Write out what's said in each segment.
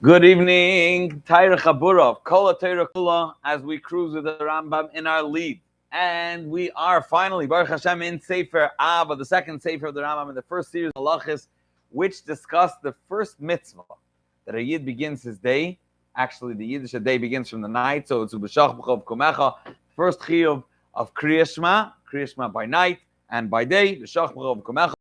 Good evening, Taira Chaburov, Kola Taira Kula, as we cruise with the Rambam in our lead. And we are finally, Baruch Hashem, in Sefer Abba, the second Sefer of the Rambam, in the first series of Halachis, which discuss the first mitzvah that a Yid begins his day. Actually, the Yiddish day begins from the night, so it's Ubeshach B'chov Kumecha, first chiyuv of Krias Shema by night and by day, B'shach B'chov Kumecha.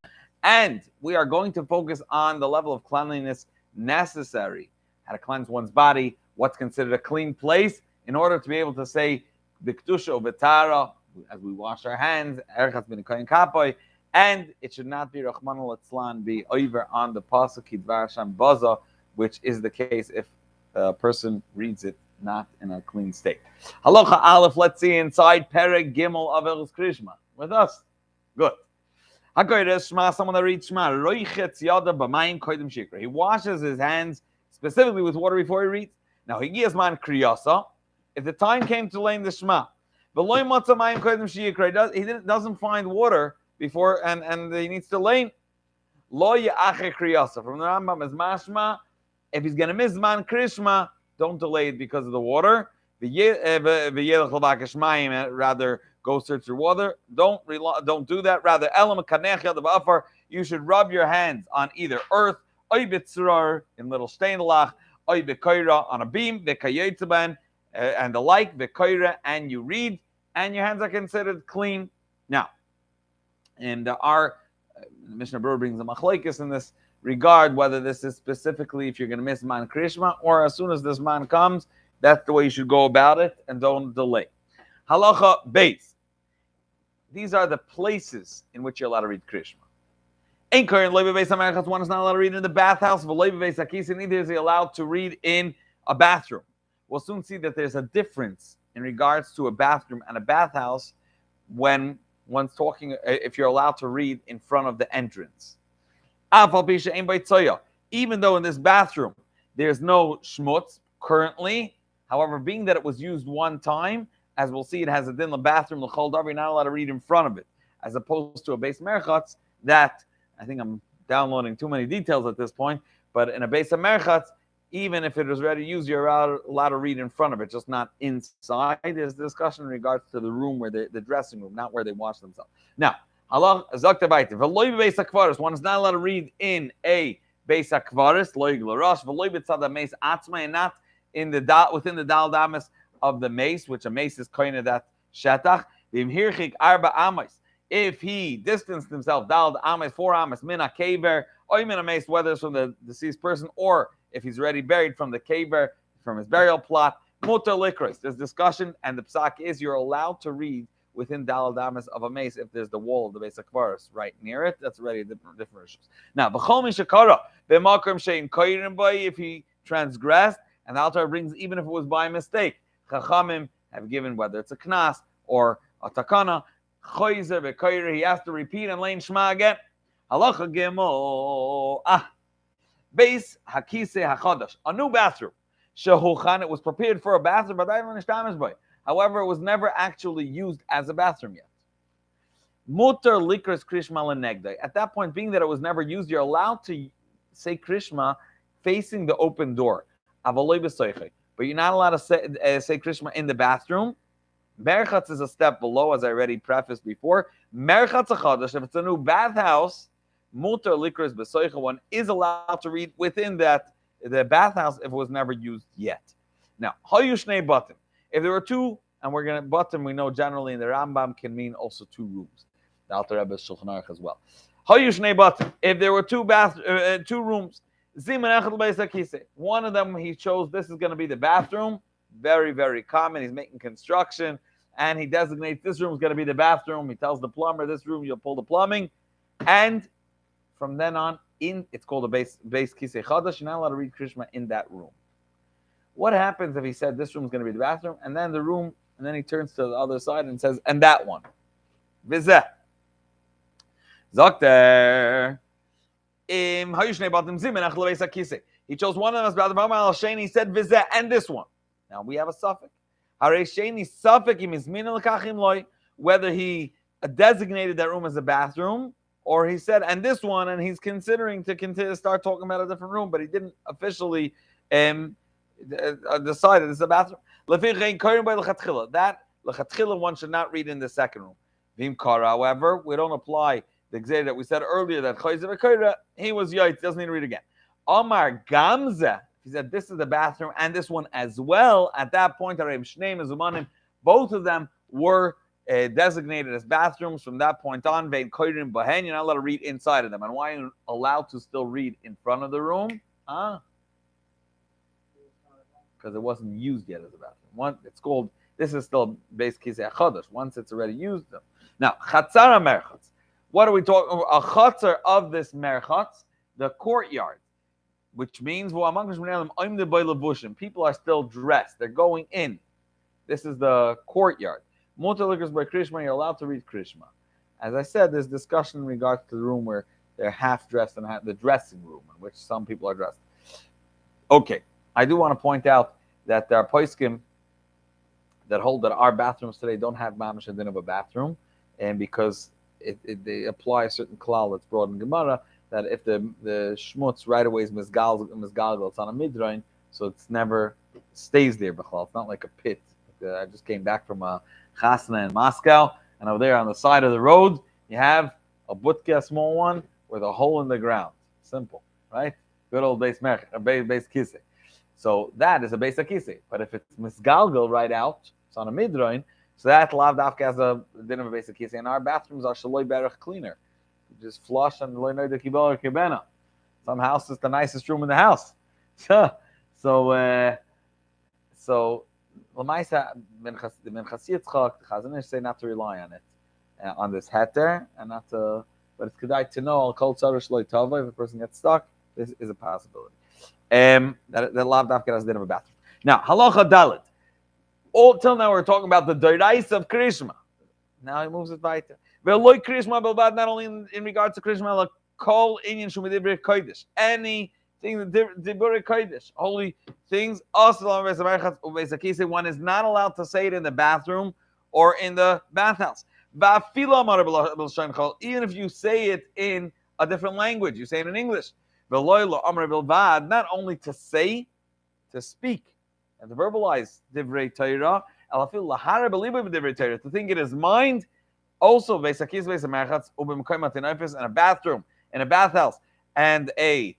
And we are going to focus on the level of cleanliness necessary, how to cleanse one's body, what's considered a clean place, in order to be able to say the Kedusha V'tara, as we wash our hands, Erchatz bin Kohen Kapoy, and it should not be Rachmana Litzlan, be over on the Pasuk Kidvar Hashem Baza, which is the case if a person reads it not in a clean state. Halacha Aleph, let's see inside Perek Gimel of Elis Krishma. With us? Good. HaKodesh Shema, someone that reads Shema, Roichetz Yada B'mayim Koydem Shikra. He washes his hands specifically with water before he reads. Now, he gives man Kriasa. If the time came to learn the Shema, he doesn't find water before, and he needs to learn. Lo Ya'ache Kriasa. From the Rambam is Mashma. If he's going to miss man Krishma, don't delay it because of the water. Rather, go search your water. Don't do that. Rather, you should rub your hands on either earth, in little steinlach, on a beam, and the like, and you read, and your hands are considered clean. Now, and our Mishnah Berurah brings a machlekes in this regard, whether this is specifically if you're going to miss man krishma, or as soon as this man comes, that's the way you should go about it, and don't delay. Halacha Beis. These are the places in which you're allowed to read krishma. One is not allowed to read in the bathhouse. Neither is he allowed to read in a bathroom. We'll soon see that there's a difference in regards to a bathroom and a bathhouse when one's talking, if you're allowed to read in front of the entrance. Even though in this bathroom there's no shmutz currently, however, being that it was used one time, as we'll see, it has a din the bathroom, l'chol davar, you're not allowed to read in front of it, as opposed to a beis merchatz that, I think I'm downloading too many details at this point, but in a beis merchatz, even if it was already used, you're allowed to read in front of it, just not inside. There's discussion in regards to the room, where the dressing room, not where they wash themselves. Now, one is not allowed to read in a beis hakvaris, and not in the within the dal damas of the mace, which a mace is kind of that shetach. If he distanced himself, dal ames, 4 ames, mina kaver, or mina mace, whether it's from the deceased person or if he's already buried from the kaver, from his burial plot, mutar likros. There's discussion, and the psak is you're allowed to read within dal damas of a mace if there's the wall of the beis hakvaris right near it. That's already different issues. Now, if he transgressed, and the Altar brings, even if it was by mistake, Chachamim have given, whether it's a knas or a takana, he has to repeat and lein Shema again. Halacha Gimel. Beis Hakise Hachadash, a new bathroom. Shehuchan, it was prepared for a bathroom, but however, it was never actually used as a bathroom yet. Mutar likros krishma lenegdai. At that point, being that it was never used, you're allowed to say krishma facing the open door. But you're not allowed to say krishma in the bathroom. Merchatz is a step below, as I already prefaced before. Merchatz achadash, if it's a new bathhouse, mutar likros b'soicha, one is allowed to read within the bathhouse if it was never used yet. Now, hayu shnei batim. If there were two, and we're going to batim, we know generally in the Rambam can mean also 2 rooms. The Alter Rebbe's Shulchan Aruch as well. Hayu shnei batim. If there were 2 rooms, one of them he chose, this is going to be the bathroom. Very, very common. He's making construction, and he designates this room is going to be the bathroom. He tells the plumber, this room, you'll pull the plumbing. And from then on, it's called a base kisei chadash. You're not allowed to read Krishma in that room. What happens if he said this room is going to be the bathroom, and then the room, and then he turns to the other side and says, and that one? Vizeh. Zokter. He chose one of them. He said vizeh and this one. Now we have a suffix. Whether he designated that room as a bathroom, or he said and this one, and he's considering to start talking about a different room, but he didn't officially decided this is a bathroom. That lechatchila one should not read in the second room. Vim kara, however, we don't apply the example that we said earlier that chayzer v'koira, he was yoyt, doesn't need to read again. Omar gamza, he said this is the bathroom and this one as well. At that point, both of them were designated as bathrooms from that point on. Vein koirim bahen, you're not allowed to read inside of them. And why are you allowed to still read in front of the room? Because it wasn't used yet as a bathroom. It's called, this is still base kisei chodesh. Once it's already used. Now, chatzara merchatz. What are we talking about? A chatzar of this merchatz, the courtyard, which means people are still dressed. They're going in. This is the courtyard. Mutalikas by Krishma, you're allowed to read Krishma. As I said, there's discussion in regards to the room where they're half dressed and the dressing room in which some people are dressed. Okay, I do want to point out that there are poskim that hold that our bathrooms today don't have mamash and din of a bathroom, and because they apply a certain klal that's brought in Gemara, that if the shmutz right away is misgalgal, it's on a midrain, so it's never stays there. It's not like a pit. I just came back from a chasna in Moscow, and over there on the side of the road, you have a butka, a small one, with a hole in the ground. Simple, right? Good old base kisei. So that is a base kisei. But if it's misgalgal right out, it's on a midrain, so that lav dafka has a din of a base kisei. And our bathrooms are shaloi berach cleaner. You just flush and loy noy de kibel or kibena. Some house is the nicest room in the house. So L'maisa ben Chassid Tzchak, the Chazanish say not to rely on it, on this heter, and not to. But it's kedai to know al kol tzarish loy tava. If a person gets stuck, this is a possibility. That lav dafka has a din of a bathroom. Now halacha dalet. All till now we're talking about the dorais of Krishma. Now he moves it weiter. Ve'loy Krishma belbad, not only in regards to Krishma, like kol inyan shumidibri kodesh. Anything the diburi kodesh, holy things. Also, one is not allowed to say it in the bathroom or in the bathhouse. Even if you say it in a different language, you say it in English. Not only to say, to speak and to verbalize divrei Torah, to think it is mind. Also, in a bathroom, in a bathhouse, and a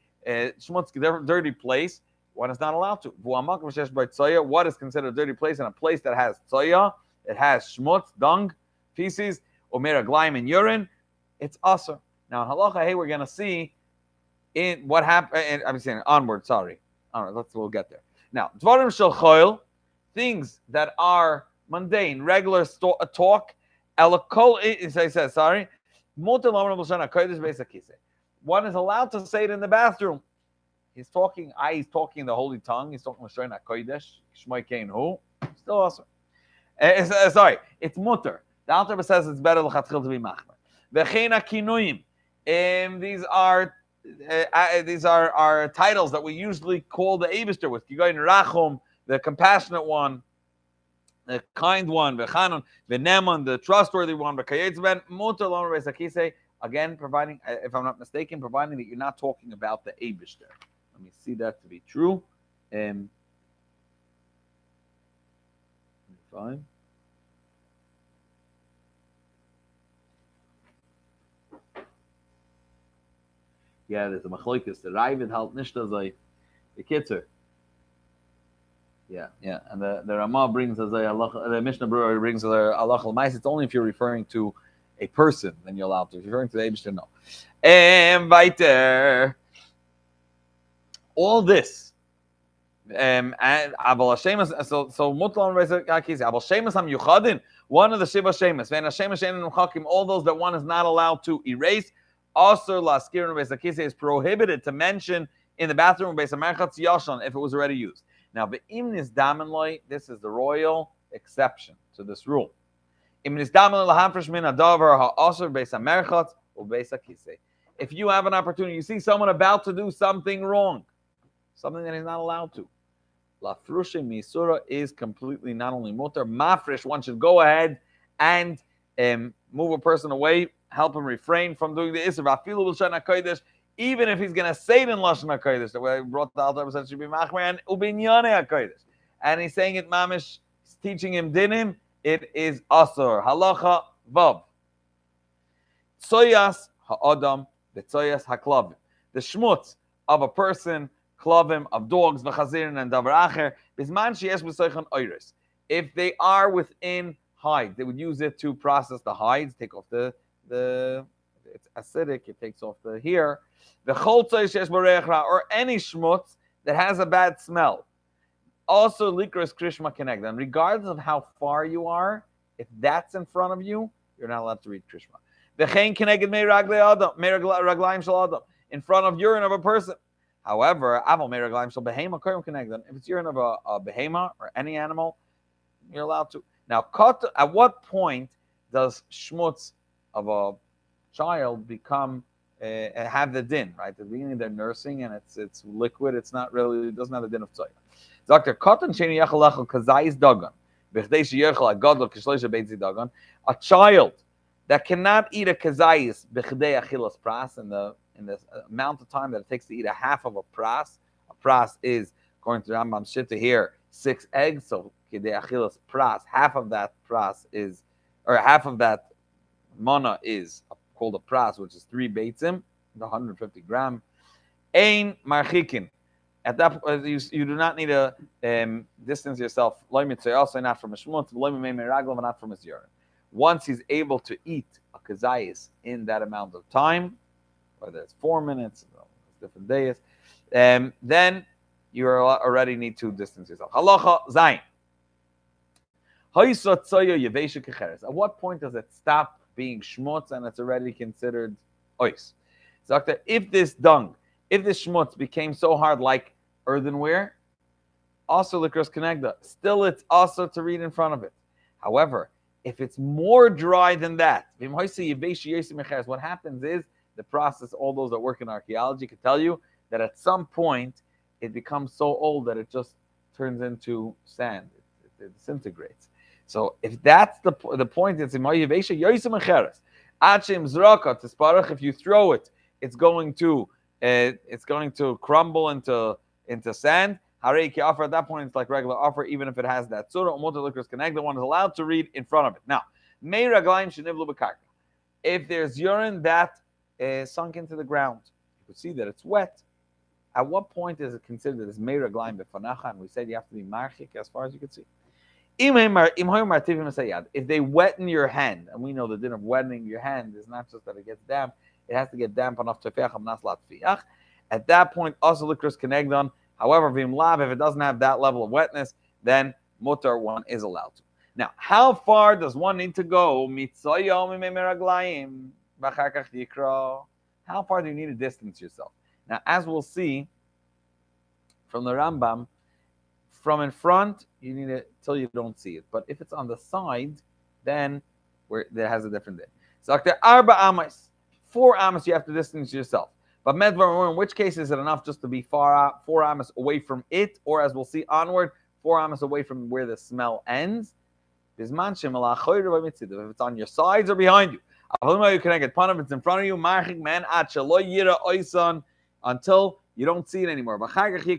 dirty place, one is not allowed to. What is considered a dirty place? In a place that has tzoya, it has shmutz, dung, feces, omera glaim, and urine, it's asur. Now in halacha, hey, we're going to see in what happened. I'm saying onward. Sorry, we'll get there. Now dvarim shel choil, things that are mundane, regular talk. Elakol, it says, sorry. One is allowed to say it in the bathroom. He's talking the holy tongue. He's talking L'shon HaKodesh. Shema Kein Hu. Still awesome. Sorry, it's mutter. The Alter Rebbe says it's better l'chatchil to be machmer. V'chein hakinuyim. These are titles that we usually call the Eibishter with. Kigoyin Rachum, the compassionate one, the kind one, v'chanon, v'neman, the trustworthy one, v'kayetz ben mutter lo reis hakisei. Again, providing, if I'm not mistaken, providing that you're not talking about the Eibishter. Let me see that to be true. Fine. Yeah, there's a machloikis. The Ravid halt nicht as a kitzer. Yeah, and the Ramah brings as the Mishnah Brewer brings as a Allah al-Mais. It's only if you're referring to a person, then you're allowed to. If you're referring to the Eibishter, no. Weiter. All this. And Abel Hashemas, so Mutlan Rezakis, Abel Shemas Ham Yuchadin, one of the Shiva Shemas, Ven Hashemas Shein Chakim, all those that one is not allowed to erase. Asur Laskir Rezakis is prohibited to mention in the bathroom Beis Hamerchatz Yashan if it was already used. Now, Be'imnis Damanloi, this is the royal exception to this rule. Imnis Damanloi Lahamfresh Min Adavar Ha'asur Beis Hamerchatz or Beis Hakisei. If you have an opportunity, you see someone about to do something wrong, something that he's not allowed to. Lafrushe Misura is completely not only mutar, mafresh, one should go ahead and move a person away, help him refrain from doing the Isra. even if he's going to say it in Lashon HaKodesh, the way I brought the Alter said should be Machmer and Ubinyane HaKodesh. And he's saying it mamish, he's teaching him dinim, it is Asur. Halacha Vav. Tsoyas ha'adam, the tsoyas ha'klavim. The shmutz of a person, klavim, of dogs, v'chazirin, and davar acher, bisman sheyesh b'soichon oiris. If they are within hides, they would use it to process the hides, take off the it's acidic, it takes off the hair. The chol tsoyas sheyesh b'reich ra, or any shmutz that has a bad smell. Also, likros krishma kenegdan. Regardless of how far you are, if that's in front of you, you're not allowed to read krishma. In front of urine of a person. However, if it's urine of a behema or any animal, you're allowed to. Now, at what point does shmutz of a child become have the din? Right, at the beginning they're nursing and it's liquid. It's not really. It doesn't have the din of tzoya. Doctor, a child that cannot eat a kazayis b'chdei achilas pras in the amount of time that it takes to eat a half of a pras. A pras is, according to Rambam Shitta here, 6 eggs. So kidei achilas pras, half of that pras is, or half of that mana is called a pras, which is 3 beitzim, 150 gram. Ein marchikin. At that point, you do not need to distance yourself. Also not from a shmutz, not from his urine. Once he's able to eat a kazayis in that amount of time, whether it's 4 minutes, different days, then you already need to distance yourself. Halacha zayin. At what point does it stop being shmutz and it's already considered ois? So if this shmutz became so hard like earthenware, also likros kenegda, still it's also to read in front of it. However, if it's more dry than that, what happens is the process, all those that work in archaeology can tell you that at some point it becomes so old that it just turns into sand. It disintegrates. So if that's the point, it's if you throw it, it's going to crumble into sand. Offer at that point, it's like regular offer, even if it has that surah. The one is allowed to read in front of it. Now, if there's urine that is sunk into the ground, you can see that it's wet. At what point is it considered as mei raglaim befanacha? And we said you have to be marchik as far as you can see. If they weten your hand, and we know the din of wetting your hand is not just that it gets damp, it has to get damp enough to feach naslat fiach. At that point, also likros kenegdan. However, if it doesn't have that level of wetness, then mutar one is allowed to. Now, how far does one need to go? How far do you need to distance yourself? Now, as we'll see from the Rambam, from in front, you need it till you don't see it. But if it's on the side, then there has a different day. So, arba amas, 4 amas you have to distance yourself. But medvar, in which case is it enough just to be 4 amas away from it, or as we'll see onward, 4 amas away from where the smell ends? If it's on your sides or behind you, you can get pun if it's in front of you, until you don't see it anymore. And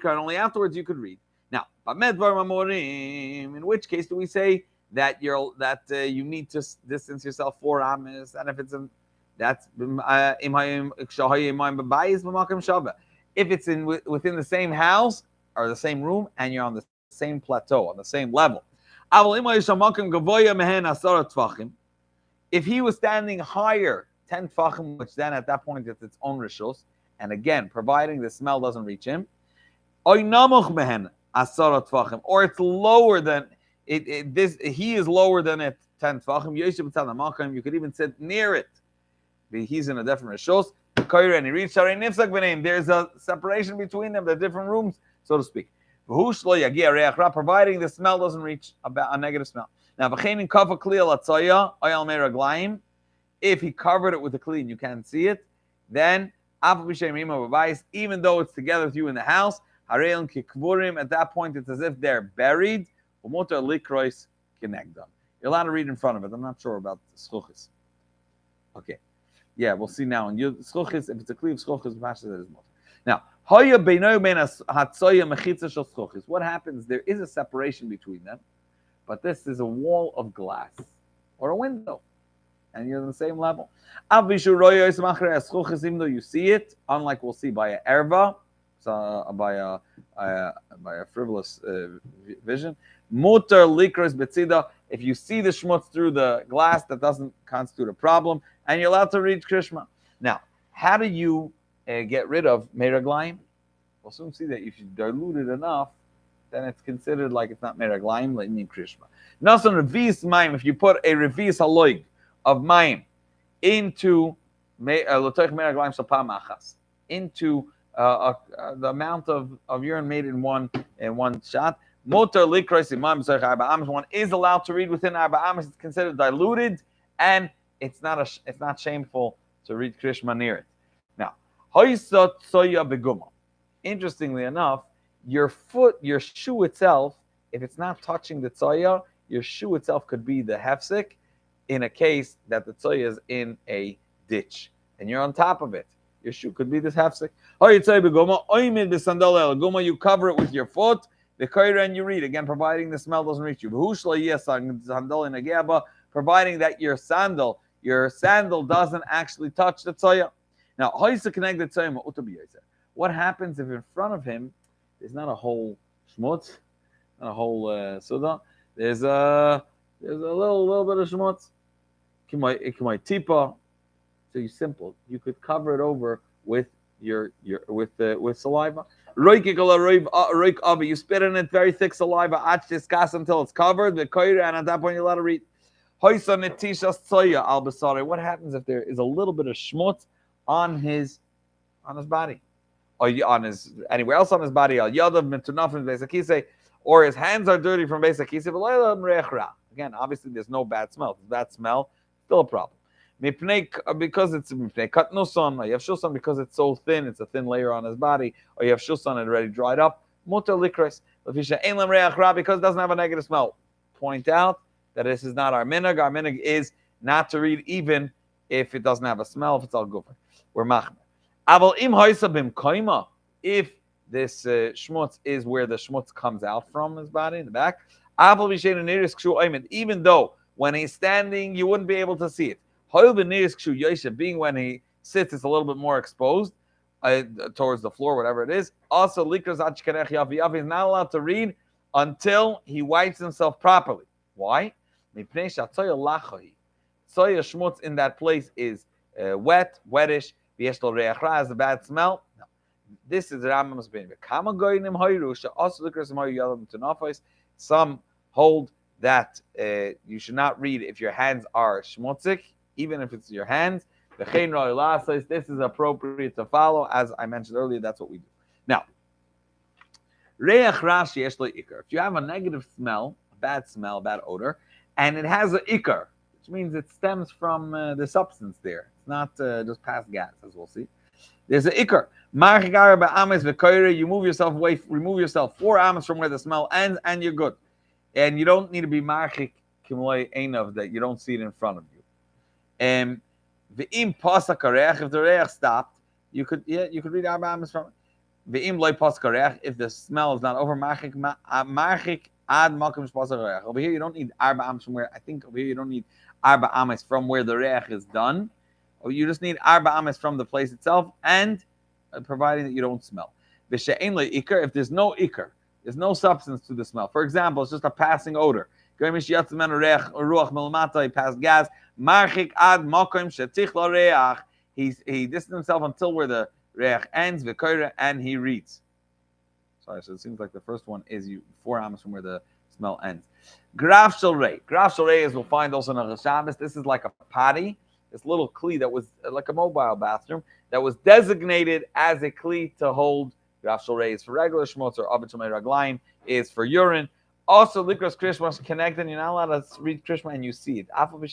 only afterwards you could read. Now, in which case do we say that you need to distance yourself 4 amas, and if it's in that's if it's within the same house or the same room and you're on the same plateau, on the same level. If he was standing higher, 10 tfachim, which then at that point it's its own rishus, and again, providing the smell doesn't reach him, or it's lower than he is lower than it, 10 tfachim. You could even sit near it. He's in a different rishos, and he reached Harei Nifsak b'neim. There's a separation between them. They're different rooms, so to speak. Providing the smell doesn't reach a negative smell. Now, if he covered it with a kli and you can't see it, then even though it's together with you in the house, at that point it's as if they're buried. You're allowed to read in front of it. I'm not sure about the schuchis. Okay. Yeah, we'll see now. And schulchis, if it's a kli of schulchis, that is mutter. Now, hoya beino ben hatzoya mechitza shel schulchis. What happens? There is a separation between them, but this is a wall of glass or a window, and you're on the same level. Even though you see it, unlike we'll see by an erva, by a frivolous vision. Mutar likros betzida. If you see the shmutz through the glass, that doesn't constitute a problem, and you're allowed to read krishma. Now, how do you get rid of meraglaim? We'll soon see that if you dilute it enough, then it's considered like it's not meraglaim, like in krishma. Nasan revis maim. If you put a revis haloig of maim into into the amount of urine made in one shot. Motor likros imam zoich arba amos. One is allowed to read within arba amos. It's considered diluted, and it's not shameful to read krishma near it. Now, hoysot soya beguma. Interestingly enough, your shoe itself, if it's not touching the tsoya, your shoe itself could be the hefsek in a case that the tsoya is in a ditch and you're on top of it. Your shoe could be this hefsek. You cover it with your foot, the koira, and you read. Again, providing the smell doesn't reach you. Providing that your sandal doesn't actually touch the tsoya. Now, what happens if in front of him there's not a whole shmutz, not a whole suda? There's a little bit of shmutz. Tipa. So simple. You could cover it over with with saliva. You spit in it very thick saliva. Until it's covered. The koira, and at that point you're allowed to read. What happens if there is a little bit of schmutz on his body, or on his anywhere else on his body? Or his hands are dirty from Beis HaKisei. Again, obviously there's no bad smell. Bad smell, still a problem. Because it's katnuson, or you have shulsan because it's so thin, it's a thin layer on his body, or you have shulsan and already dried up. Mutar likros because it doesn't have a negative smell. Point out that this is not our minhag. Our minhag is not to read even if it doesn't have a smell, if it's all good. We're machmer. Aval im hoisa bim koima. If this shmutz is where the shmutz comes out from his body in the back. Aval b'shein neiris kshu oimed. Even though when he's standing, you wouldn't be able to see it. Being when he sits, it's a little bit more exposed towards the floor, whatever it is. Also, likros he's not allowed to read until he wipes himself properly. Why? Soya shmutz in that place is wettish. Has a bad smell. No. This is Rambam's opinion. Some hold that you should not read if your hands are shmutzik, even if it's your hands. This is appropriate to follow. As I mentioned earlier, that's what we do. Now, if you have a negative smell, a bad odor, and it has an ikar, which means it stems from the substance there. It's not just past gas, as we'll see. There's an ikar. You move yourself away, remove yourself 4 amos from where the smell ends, and you're good. And you don't need to be marchik kimloi einav that you don't see it in front of you. Ve'im pasak hareach, if the reach stopped, you could read arba amos from it. Ve'im loy pasak hareach, if the smell is not over, marchik ad makom pasak hareach. Over here you don't need arba amos from where, I think over here you don't need arba amos from where the reach is done. Or you just need arba amos from the place itself, and providing that you don't smell. V'she'en loy ikar, if there's no ikar, there's no substance to the smell. For example, it's just a passing odor. He passed gas. He distanced himself until where the reach ends, and he reads. Sorry, so it seems like the first one is 4 amos from where the smell ends. Graf shel rei. Graf shel rei, as we'll find also in Shabbos, this is like a potty, this little kli that was like a mobile bathroom that was designated as a kli to hold. Graf shel rei is for regular shmutz, or avet shemay raglaim is for urine. Also, likros krishma is connected. You're not allowed to read krishma and you see it. Even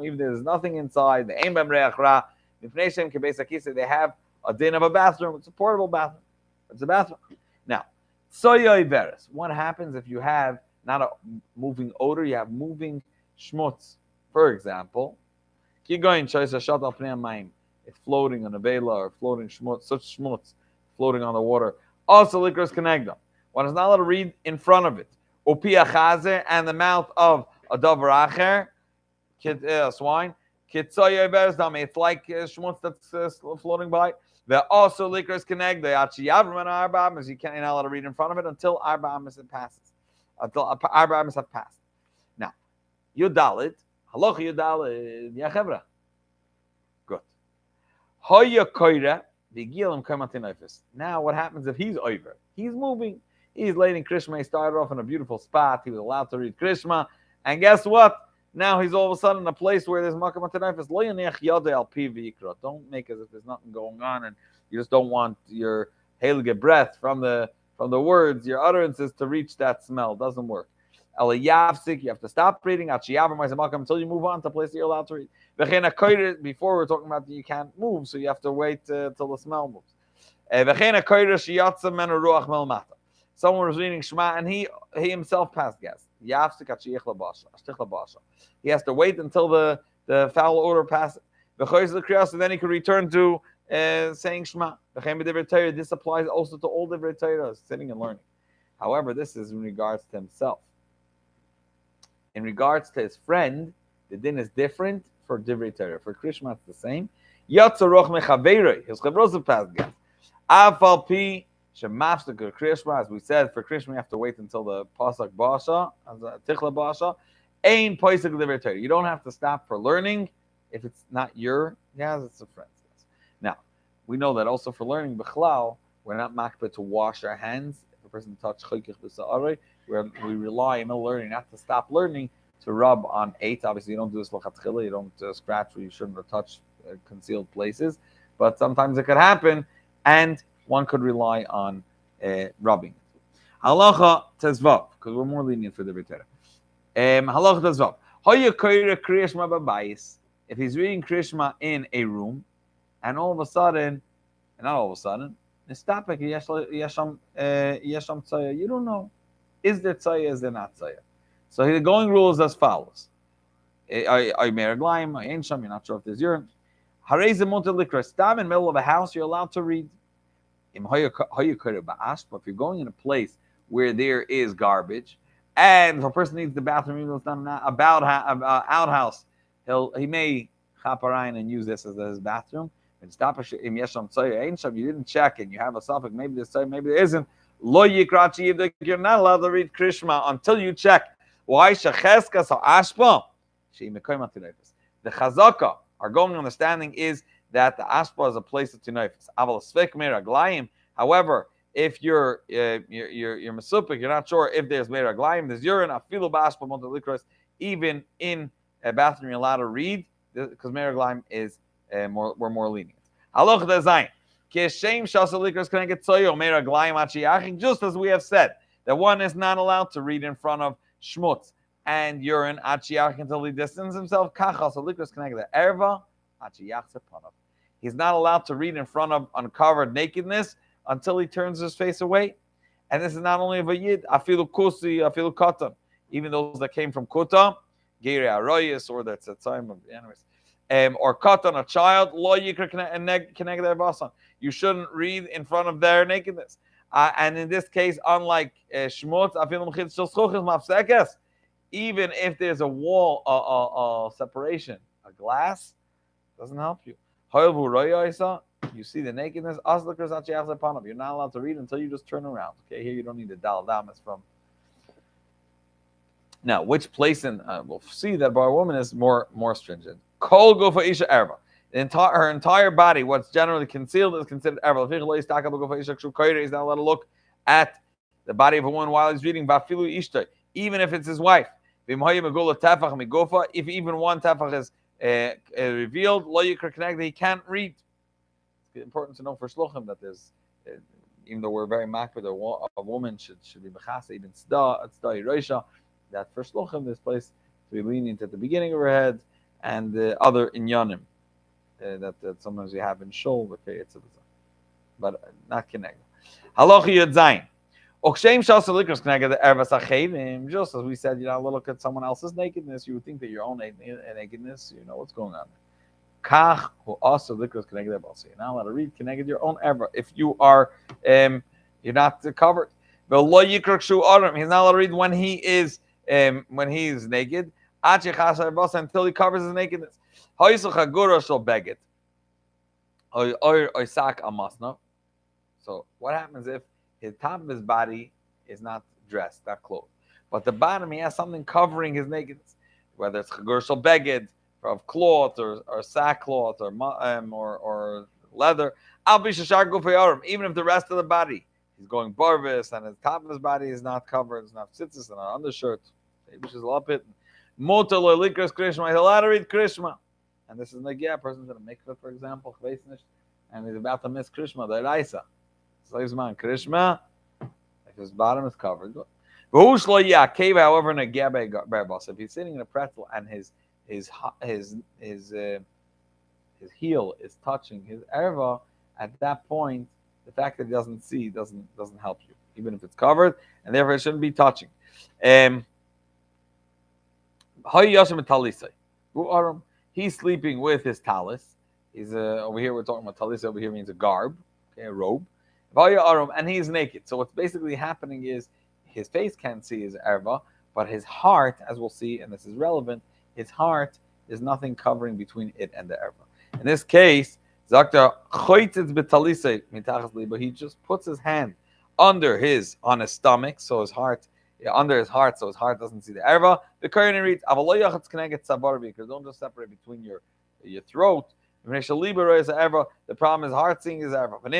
if there's nothing inside, the aim reach ra. They have a din of a bathroom. It's a portable bathroom. It's a bathroom. Now, soya iveres. What happens if you have not a moving odor, you have moving shmutz? For example, keep going. it's floating on a vela or floating shmutz, such shmutz, floating on the water. Also, likros kenegdam. One is not allowed to read in front of it. Upi achazer, and the mouth of a davar acher, swine. Kitzoya bezdami. It's like shmutz that's floating by. There also likros kenegda. Achi yavrim and arba amis. You can't allowed to read in front of it until arba amis passes. Until arba amis have passed. Now, Yudalit, halacha Yudalit, yachevra. Good. Hoya koira. Now, what happens if he's over? He's moving. He's leading Krishma. He started off in a beautiful spot. He was allowed to read Krishma. And guess what? Now he's all of a sudden in a place where there's makam atanayfis. Don't make as if there's nothing going on and you just don't want your heilige breath from the words, your utterances to reach that smell. It doesn't work. You have to stop reading until you move on to a place that you're allowed to read. Before we're talking about that you can't move, so you have to wait till the smell moves. Someone was reading Shema and he himself passed gas. He has to wait until the foul odor passes. And then he can return to saying Shema. This applies also to all divrei Torah, sitting and learning. However, this is in regards to himself. In regards to his friend, the din is different for divrei Torah. For Krishma, it's the same. Yatzaroch mechaveirei. His chavros passed gas. Afal pi shemafsek Krishma. As we said, for Krishma, you have to wait until the pasuk basha, tichla basha. Ain paisik divrei Torah. You don't have to stop for learning if it's not your gas, it's a friend's gas. Now, we know that also for learning b'chlal, we're not makbid to wash our hands. If a person touches chokich b'sa'arei, we rely in the learning not to stop learning to rub on 8. Obviously, you don't do this l'chatchila. You don't scratch where you shouldn't have touched concealed places. But sometimes it could happen, and one could rely on rubbing. Halacha tezvav, because we're more lenient for the Torah. Halacha tezvav. Hoya koira Krias mababayis. If he's reading Krishma in a room, and all of a sudden, nistapek yesham tzaya. You don't know. Is there tzaya? Is there not tzaya? So the going rule is as follows: you're not sure if there's urine. Stam in the middle of a house, you're allowed to read. But if you're going in a place where there is garbage, and if a person needs the bathroom, even though it's not an outhouse, he may chaparayin and use this as his bathroom. And stop you didn't check and you have a suffix, maybe there's tzaya, maybe there isn't. Lo yikrachi, you're not allowed to read Krishma until you check. Why? The chazaka, our going understanding is that the ashpa is a place of tinayfis. However, if you're mesupik, you're not sure if there's meraglayim, there's urine, afilu b'ashpa montelikros, even in a bathroom you're allowed to read, because meraglayim is we're more lenient. Halach design. Just as we have said, that one is not allowed to read in front of shmutz and urine until he distances himself. He's not allowed to read in front of uncovered nakedness until he turns his face away. And this is not only of a yid, afilu kusi, afilu katan, even those that came from kuta, geiri aroyis, or that's a time of anyways. Or katan, a child, lo yikra keneged their basan. You shouldn't read in front of their nakedness. And in this case, unlike shmutz, even if there's a wall, a separation, a glass, doesn't help you. You see the nakedness. You're not allowed to read until you just turn around. Okay, here you don't need the dal damas from. Now, which place in we'll see that bar woman is more stringent. Kol gofa isha erva. Her entire body, what's generally concealed, is considered erva. He's not allowed to look at the body of a woman while he's reading bafilu ishta, even if it's his wife. If even one tefach is revealed, lo yikra connected, he can't read. It's important to know for shluchim that there's, even though we're very makbid, a woman should be mechasa, even tzda yiroisha, that for shluchim, this place to be lenient at the beginning of her head, and other inyanim that sometimes you have in shul, but not connected. Halacha yud zayin. Just as we said, you know, look at someone else's nakedness, you would think that your own nakedness, you know what's going on. Kach who also likros connected also. You're not allowed to read connected your own ever if you are you're not covered. But lo yikrak shu adam. He's not allowed to read when he is naked. Until he covers his nakedness. So what happens if his top of his body is not dressed, not clothed, but the bottom he has something covering his nakedness, whether it's chagur shel beged of cloth or sackcloth or leather. Even if the rest of the body he's going barvis and the top of his body is not covered, it's not tzitzis and an undershirt, which is a lot bit. Motor likras krishma. He's allowed to read krishma, and this is like a person's gonna make it, for example, and he's about to miss krishma the raisa. So he's man krishma, if his bottom is covered. However, in a gerbos, if he's sitting in a pretzel and his heel is touching his erva, at that point, the fact that he doesn't see doesn't help you, even if it's covered, and therefore it shouldn't be touching. He's sleeping with his talis. He's over here we're talking about talis. Over here means a garb, okay, a robe. And he's naked. So what's basically happening is his face can't see his erva, but his heart, as we'll see, and this is relevant, his heart is nothing covering between it and the erva. In this case, but he just puts his hand on his stomach, so his heart, under his heart, so his heart doesn't see the erva. The Kohen reads, because don't just separate between your throat. The problem is heart seeing is erva. And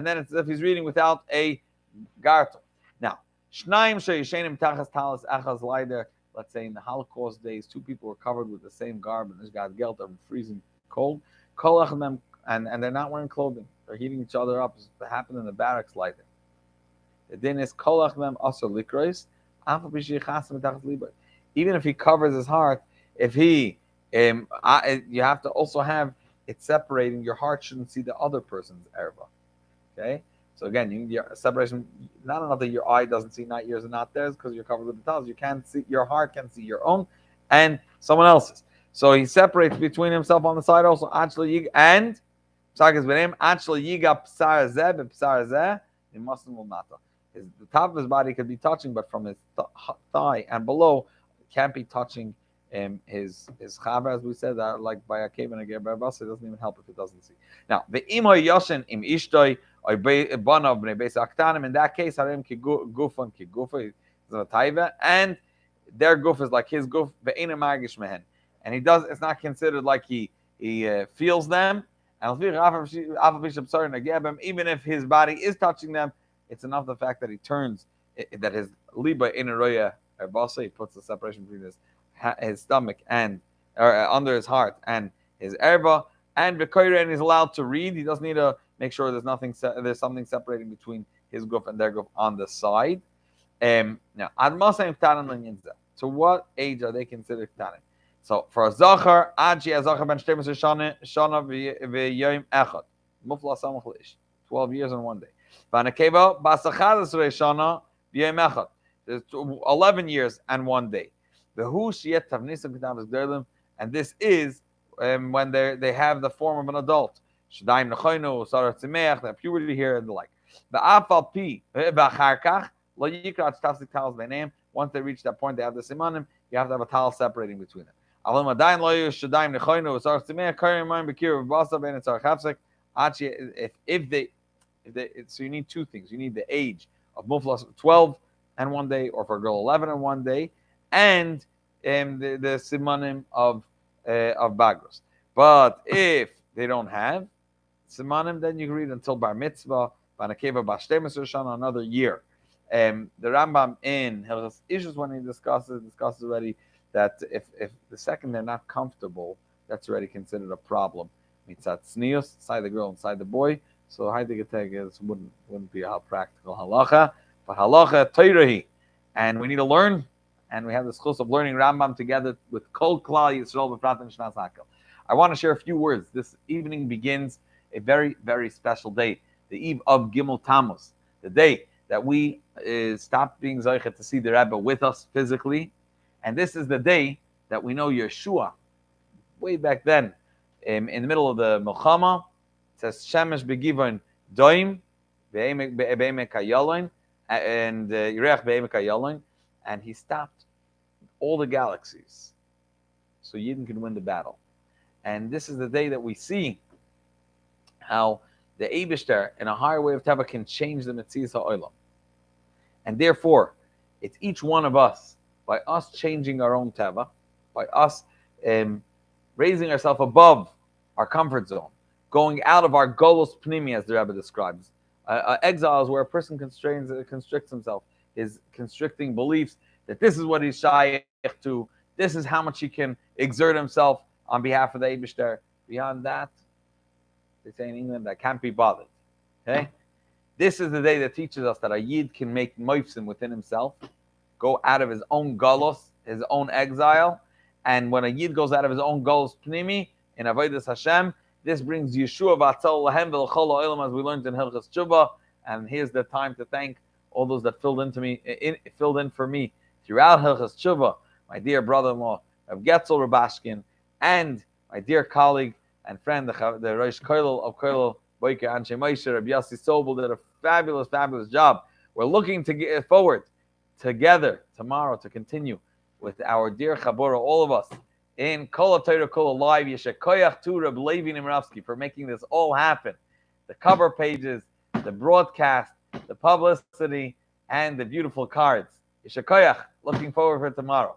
then it's as if he's reading without a garter. Now, let's say in the Holocaust days, two people were covered with the same garb, and this guy's gelt are freezing cold. And they're not wearing clothing. They're heating each other up. It happened in the barracks like that. The din is also likros. Even if he covers his heart, if he you have to also have it separating. Your heart shouldn't see the other person's erva. Okay, so again, you need your separation. Not enough that your eye doesn't see, not yours and not theirs, because you're covered with the towels. You can't see. Your heart can see your own and someone else's. So he separates between himself on the side also. Actually, and the top of his body could be touching, but from his thigh and below, it can't be touching his chava, as we said, that like by a cave and a gerber, it doesn't even help if it doesn't see. Now, the imoy yoshin im ishtoi or banav bnei beis aktanim. In that case, harim kigufan kigufa is a taiva, and their guf is like his guf ve'ina magish mehen, and he does. It's not considered like he feels them. And even if his body is touching them, it's enough the fact that he turns that his liba in a roya erbasa, he puts the separation between his stomach and under his heart and his erba, and he's allowed to read. He doesn't need to make sure there's something separating between his guf and their guf on the side. Now, to what age are they considered ktanim? So for a zachar, aji a zachar ben 12 shana v'yom echad, mufla samach leish, 12 years and 1 day. V'anakeva basachad shana v'yom echad, there's 11 years and 1 day. V'hu sheyet tavnisam k'tav derlim, and this is when they have the form of an adult. Shadaim nechoinu, sarar tzimeach, they have puberty here and the like. V'afal pi v'achar kach lo yikra tafsik talis b'neim. Once they reach that point, they have the simanim. You have to have a towel separating between them. So you need two things. You need the age of muflas 12 and 1 day, or for a girl 11 and 1 day, and the simanim of bagros. But if they don't have simanim, then you can read until bar mitzvah, banakeva bashtem shana, another year. The Rambam in Hilchos Ishus, when he discusses already that if the second they're not comfortable, that's already considered a problem. Mitzat tznius, inside the girl, inside the boy. So Heidegeteg wouldn't be a practical halacha, but halacha teirahi, and we need to learn, and we have the schus of learning Rambam together with Kol Klal Yisrael b'Prat and Shnas Hakel. I want to share a few words. This evening begins a very, very special day, the eve of Gimel Tammuz, the day that we stop being Zoichet to see the Rebbe with us physically. And this is the day that we know Yeshua way back then, in the middle of the Milchama, it says Shemesh begivon doim be'emek hayalon and Yireach be'emek hayalon, and he stopped all the galaxies so Yidden can win the battle. And this is the day that we see how the Eibishter in a higher way of Teva can change the Metzias HaOlam. And therefore, it's each one of us, by us changing our own Teva, by us raising ourselves above our comfort zone, going out of our Golos Pnimi, as the Rebbe describes. Exile is where a person constricts himself, his constricting beliefs that this is what he's shy to, this is how much he can exert himself on behalf of the Eibishter. Beyond that, they say in England, I can't be bothered. Okay? This is the day that teaches us that a Yid can make moifsim within himself, go out of his own galos, his own exile, and when a Yid goes out of his own galos pnimi, in Avodas Hashem, this brings Yeshua v'atzal lahem v'l'chol ha'olam, as we learned in Hilchas Tshuva, and here's the time to thank all those that filled in for me throughout Hilchas Tshuva, my dear brother-in-law, Rav Getzel Rabashkin, and my dear colleague and friend, the Rosh Koilel of Koilel, Boike Anshe Moshe, Rabbi Yossi Sobel, did a fabulous, fabulous job. We're looking to get forward together tomorrow to continue with our dear Chabura, all of us, in Kol HaTorah Kol Alive, Yeshekoyach to Reb Levi Nimravsky for making this all happen. The cover pages, the broadcast, the publicity, and the beautiful cards. Yeshekoyach, looking forward for tomorrow.